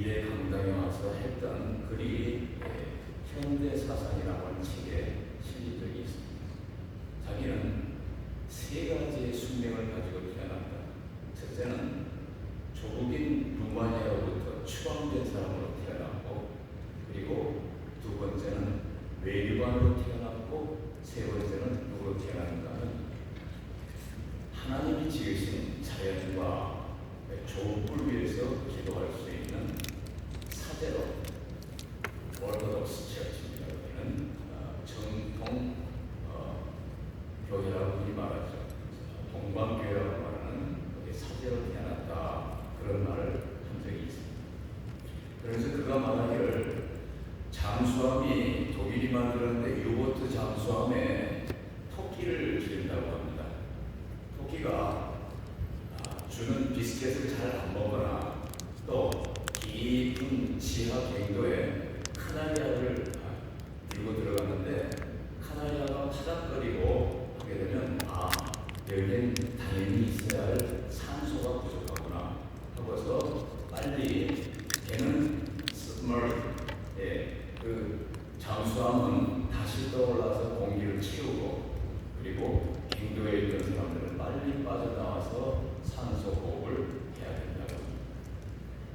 미래 강당에 와서 했던 글이 현대 사상이라고 하는 책에 실린 적이 있습니다. 자기는 세 가지의 숙명을 가지고 태어났다. 첫째는 조국인 루마니아로부터 추방된 사람으로 태어났고, 그리고 두 번째는 외교관으로 태어났고, 세 번째는 누구로 태어났는가 하면 하나님이 지으신 자연과 좋은 꿀 위에서 기도할 수 있는 사제로 오르토독스 처치라고 하는 정통 교회라고 흔히 말하죠. 동방교회라고 말하는 사제로 태어났다, 그런 말을 한 적이 있습니다. 그래서 그가 말하기를 잠수함이 독일이 만들었는데 유보트 잠수함에 토끼를 기른다고 합니다. 토끼가 주는 비스켓을 잘 안 먹거나 또 깊은 지하 갱도에 카나리아를 들고 들어갔는데 카나리아가 파닥거리고 하게 되면 여기엔 당연히 있어야 할 산소가 부족하구나 하고서 빨리 걔는 그 잠수함은 다시 떠올라서 공기를 채우고, 그리고 갱도에 있던 사람들은 빨리 빠져나와서 산소 호흡을 해야 된다고 합니다.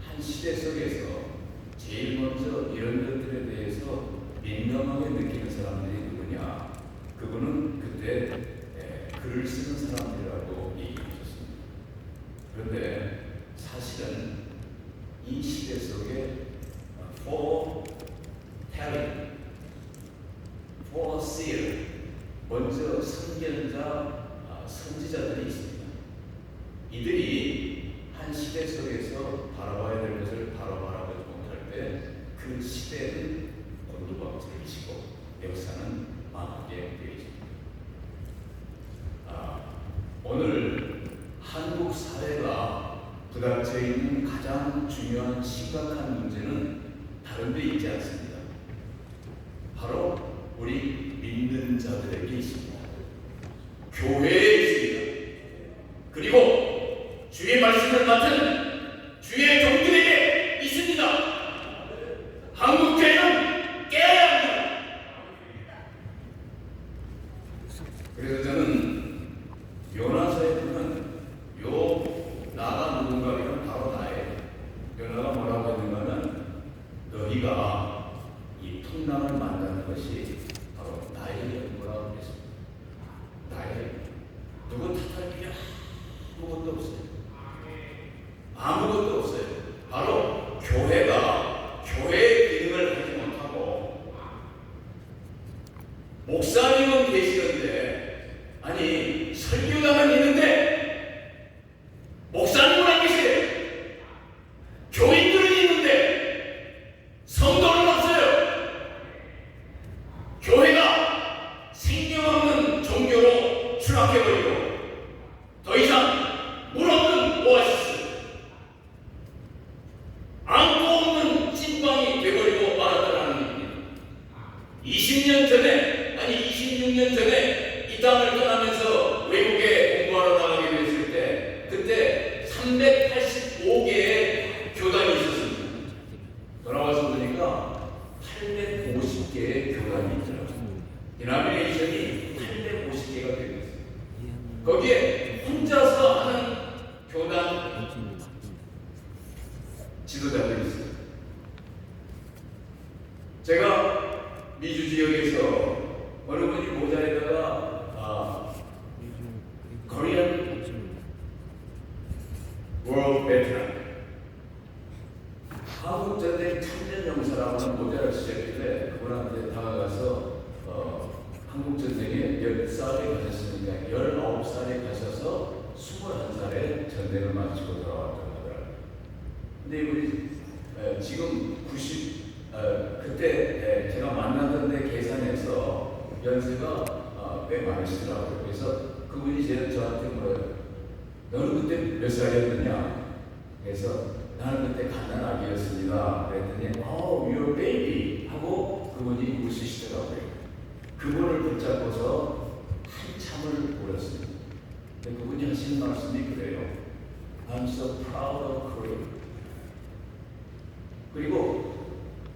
한 시대 속에서 제일 먼저 이런 것들에 대해서 민감하게 느끼는 사람들이 누구냐? 그분은 그때 글을 쓰는 사람들이라고 얘기하셨습니다. 그런데 사실은 이 시대 속에 for telling, for seer, 먼저 선견자, 선지자들이 있습니다. 이들이 한 시대 속에서 바라봐야 될 것을 바로 바라보지 못할 때 그 시대는 곤두박질이시고 역사는 망하게 되어집니다. 오늘 한국 사회가 부닥쳐 있는 가장 중요한 심각한 문제는 다른 데 있지 않습니다. 바로 우리 믿는 자들에게 있습니다. 교회에 있습니다. 그리고 주의 말씀을 맡은 주의 종들에게 있습니다. 한국교회는 깨어야 합니다. 그래서 저는 요나서에 보면 나가 누군가면 바로 나예요. 요나가 뭐라고 했는가는 너희가 이 풍랑을 만나는 것이 바로 나의 연구라고 했습니다. 나의 누구 탓할 필요 아무것도 없어요. 아무것도 없어요. 바로 교회가 교회의 기능을 하지 못하고 목사님은 계시는데, 아니 설교자는 있는데 목사님은 안 계세요. 교인들은 있는데 성도는 없어요. 교회가 생명 없는 종교로 추락해버리고 더 이상 물 없는 오아시스, 안고 없는 찐빵이 되버리고 말았다는 얘기입니다. 20년 전에, 아니 26년 전에 이 땅을 떠나면서 외국에 공부하러 나가게 됐을 때 그때 385개의 교단이 있었습니다. 돌아와서 보니까 850개의 교단이 있더라고요. 디나미네이션이 850개가 되고 있어요. 거기에 혼자서 하는 교단 지도자들이 있어요. 제가 미주 지역에서 어느 분이 모자에다가 코리안 월드 베테랑, 한국 전쟁 참전 용사라고 하는 모자를 쓰셨길래 그분한테 다가가서 한국 전쟁에 10살에 가셨으니까 19살에 가셔서 21살에 전쟁을 마치고 돌아왔다고 하더라고요. 근데 이분이 지금 그때 제가 만나던 데 계산해서 연세가 꽤 많으시더라고요. 그래서 그분이 저한테 물어요. 너는 그때 몇 살이었느냐? 그래서 나는 그때 갓난아기였습니다. 그랬더니 you're baby 하고 그분이 웃으시더라고요. 그분을 붙잡고서 한참을 울었습니다. 근데 그분이 하시는 말씀이 그래요. I'm so proud of Korea. 그리고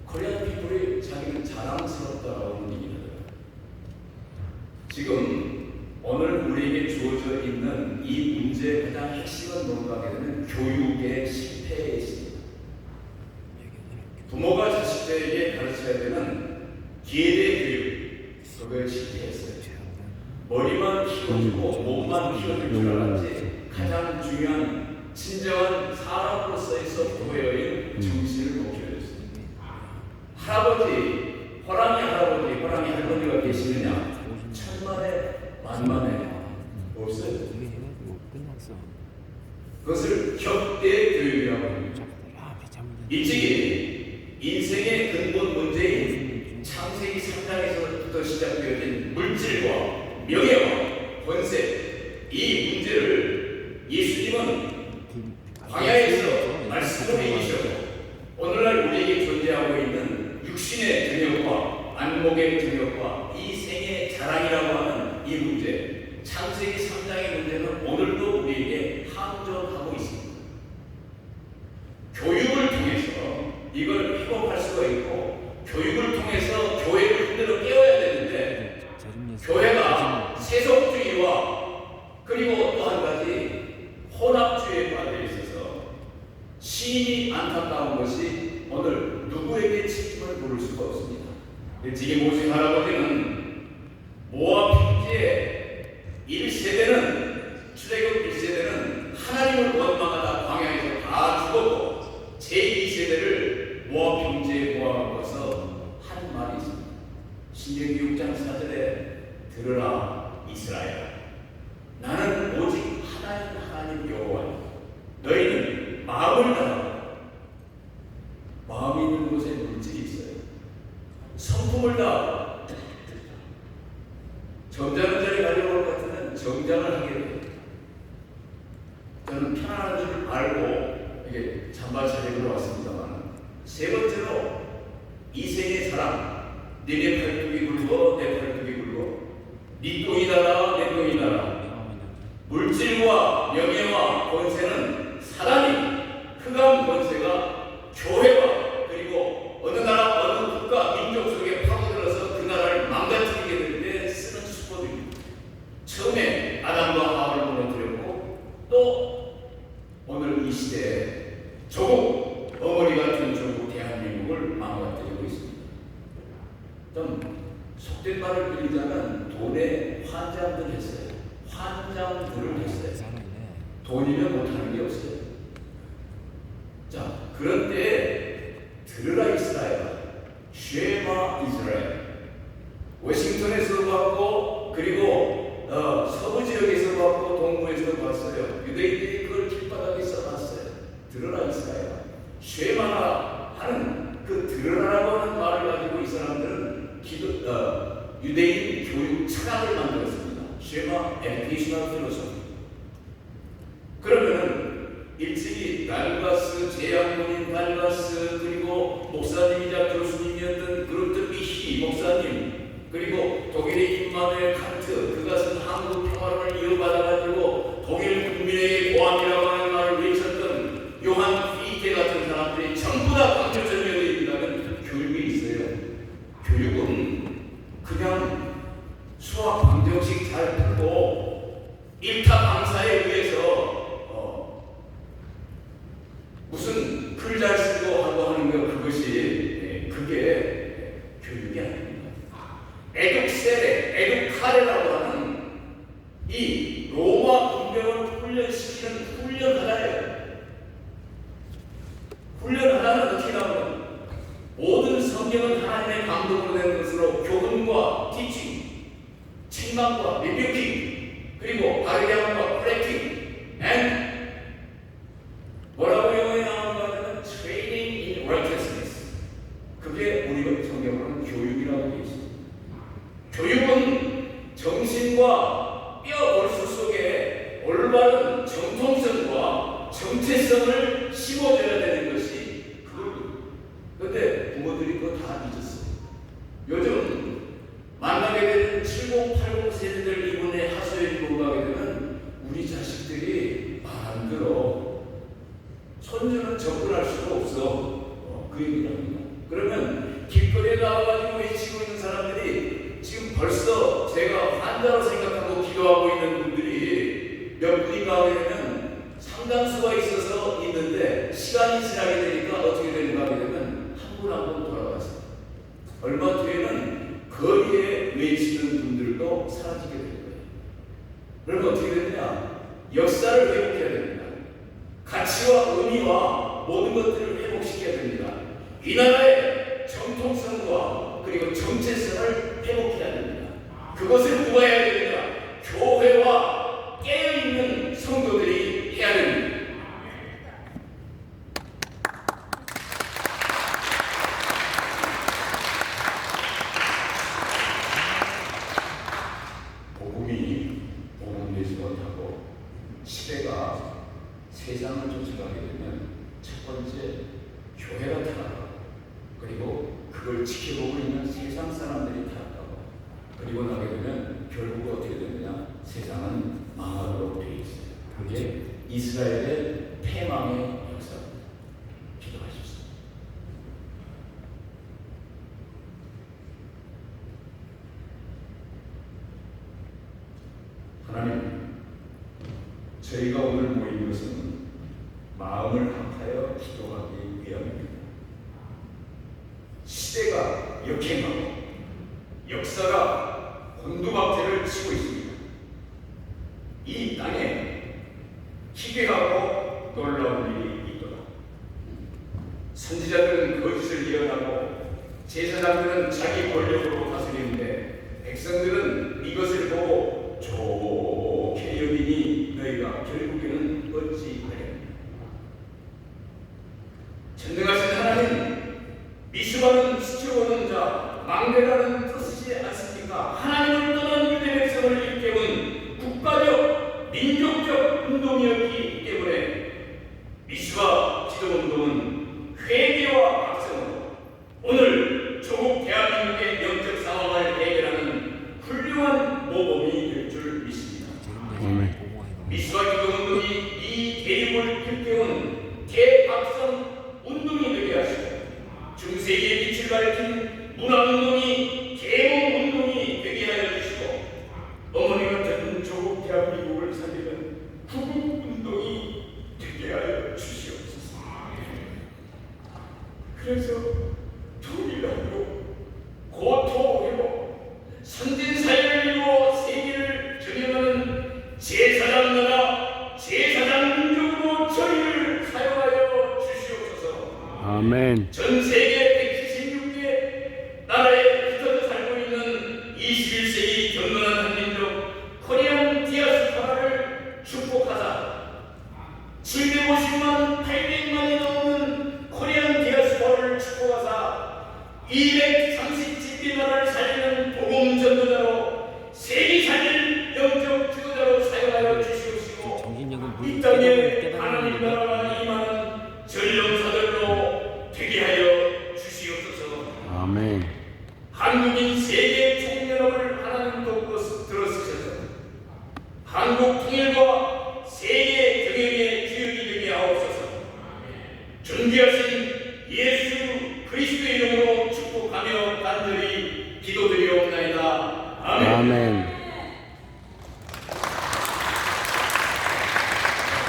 코리안 피플이 자기는 자랑스럽다라고 얘기하더라고요. 지금 오늘 우리에게 주어져 있는 이 문제의 가장 핵심은 뭔가 하면 교육의 실패에 있습니다. 부모가 자식들에게 가르쳐야 되는 기회대 교육, 그거에 실패했어요. 머리만 키워주고 몸만 키워줄 줄 알았지 가장 중요한 진정한 사람으로서의 소프트웨어인 정신을 못 키워줬습니다. 할아버지, 호랑이 할머니가 계시느냐? 천만에 만만에 없어요. 그것을 격대 교육이라고 합니다. 일찍이 인생의 근본 문제인 창세기 3장에서부터 시작되어진 물질과 명예와 권세, 이 문제를 예수님은 광야에서 말씀으로 이기셨고 오늘날 우리에게 존재하고 있는 육신의 정욕과 안목의 정욕과 이 생의 자랑이라고 하는 이 문제, 창세기 3장의 문제는 오늘도 우리에게 항존하고 있습니다. 교육을 통해서 이걸 회복할 수가 있고 교육을 통해서 교회를 흔들어 깨워야 되는데 교회가 세속주의와 그리고 또 한 가지 혼합주의에 빠져 있어서 시인이 안타까운 것이 오늘 누구에게 책임을 물을 수가 없습니다. 일찍이 모세 할아버지는 모압 평지에 1세대는 출애굽 1세대는 하나님을 원망하다 광야에서 다 죽었고 제2세대를 모압 평지에 모아놓고서 한 말이 있습니다. 신명기 6장 4절에 들으라 이스라엘, 나는 오직 하나님 여호와니 너희는 마음을 다하라. 마음이 있는 곳에 물질이 있어요. 성품을 다하라. 점잖은 자리 가려고 할 것 같으면 정장을 하게 돼요. 저는 편안한 줄 알고 이게 잠바 차림으로 왔습니다만 세 번째로 이생의 사랑, 니네 팔뚝이 굵어 내 팔뚝이 굵어 네 똥이 달아 내 똥이 달아. 물질과 명예와 권세는 사람이 흑암 권세가 교회와 그리고 어느 나라 어느 국가 민족 속에 파고들어서 그 나라를 망가뜨리게 될 때 쓰는 수법입니다. 처음에 아담과 하와를 무너뜨렸고 또 오늘 이 시대에 조국 어머니 같은 조국 대한민국을 망가뜨리고 있습니다. 좀 속된 말을 빌리자면 돈에 환장들 했어요. 환장들을 했어요. 돈이면 못하는 게 없어요. 자, 그런 때에 들으라 이스라엘, 쉐마 이스라엘. 워싱턴에서도 봤고 그리고 서부 지역에서 봤고 동부에서도 봤어요. 유대인들이 그걸 길바닥에 써놨어요. 들으라 이스라엘, 쉐마라 하는 그 들으라라고 하는 말을 가지고 이 사람들은 유대인 교육 철학을 만들었습니다. 쉐마 에듀케이셔널 필로소피. 그러면은 일찍이 달바스, 제약본인 달바스, 그리고 목사님이자 교수님이었던 그룹들 미히 목사님, 그리고 독일의 임마누엘 칸트, 그것은 한국 평화론을 이어받아가지고 독일 국민의 고함이라고 하는 말을 외쳤던 요한 피게 같은 사람들이 전부 다 강조점이라는 교육이 있어요. 교육은 그냥 수학 방정식 잘 풀고 일타 강사에 의해서 무슨 글 잘 쓰고 하고 하는 거 그것이 그게 교육이 아닙니다. 에듀카레라고 하는 이 로마 군병을 훈련시키는 훈련하나예요. 훈련하나는 어떻게 나오냐? 모든 성경은 하나님의 감동으로 된 것으로 교훈과 티칭, 책망과 리뷰킹, 그리고 바르게 함과 프레킹, and 뭐라고 영어에 나오는가 하면 training in righteousness. 그게 우리가 성경으로는 교육이라고 되어 있습니다. 교육은 정신과 뼈 골수 속에 올바른 정통성과 정체성을 심어줘야 되는 것이 그겁니다. 그런데 부모들이 그거 다 잊었어요. 요즘 만나게 되는 70, 80 세대들 이번에 하소연 공부하게 되면 우리 자식들이 말 안 들어. 손주는 접근할 수가 없어. 그 얘기를 합니다. 그러면 길거리에 나와가지고 외치고 있는 사람들이 지금 벌써 제가 환자로 생각하고 기도하고 있는 분들이 몇 분인가 하게 되면 상당수가 있어서 있는데 시간이 지나게 되니까 어떻게 되는가 하게 되면 한 분 한 분 돌아갔어요. 얼마 뒤에는 거리에 외치는 분들도 사라지게 되는 거예요. 그러면 어떻게 되느냐? 역사를 회복해야 됩니다. 가치와 의미와 모든 것들을 회복시켜야 됩니다. 이 나라의 정통성과 그리고 정체성을 회복해야 됩니다. 그것을 누가 해야 됩니다? 교회와 깨어있는 성도들이 해야 됩니다. 복음이 복음되지 못하고 시대가 세상을 쫓아가게 되면 첫 번째 교회가 타락하고, 그리고 그걸 지켜보고 있는 세상 사람들이 타락하고, 그리고 나게 되면 결국 어떻게 되느냐? 세상은 망하도록 되어 있어요. 그게 이스라엘의 패망의 역사입니다. 기도하십시오. 하나님, 저희가 오늘 모인 것은 마음을 합하여 기도하기 위함입니다. 시대가 역행하고 역사가 곤두박질을 치고 있습니다. 이 땅에 기괴하고 놀라운 일이 있도다. 선지자들은 거짓을 예언하고 제사장들은 자기 권력으로 다스리는데 백성들은 이것을 보고 좋게 여기니 너희가 결국에는 어찌하겠느냐. 전능하신 하나님, 미수하는 지켜오는 자, 망대라는 뜻이지 않습니까? 하나님을 떠난 유대 백성을 일깨운 국가적, 민족적 운동이었기 때문에 미수와 기도운동은 회개와 각성으로 오늘 조국 대한민국의 영적 상황을 해결하는 훌륭한 모범이 될 줄 믿습니다. 미수와 기도운동이 이 대륙을 일깨운 대각성 운동이 되게 하시고, 중세기의 빛을 밝힌 문화운동이 계몽운동이 되게 하여 주시고, 어머니 같은 조국 대한민국을 살리는 구국운동이 되게 하여 주시옵소서. 그래서 통일하고 고토회복, 선진사회를 이루어 세계를 경영하는 제사장 나라, 제사장 민족으로 저희를 사용하여 주시옵소서. 아멘. 전 세계 176개 나라에 흩어져 살고 있는 21세기 경건한 한민족 코리안 디아스포라를 축복하사 750만, 800만이 넘는 코리안 디아스포라를 축복하사 230개 나라를 살리는 복음 전도자로 세계 살릴 영적 지도자로 사용하여 주시옵시고, 이 땅에 하나님 나라가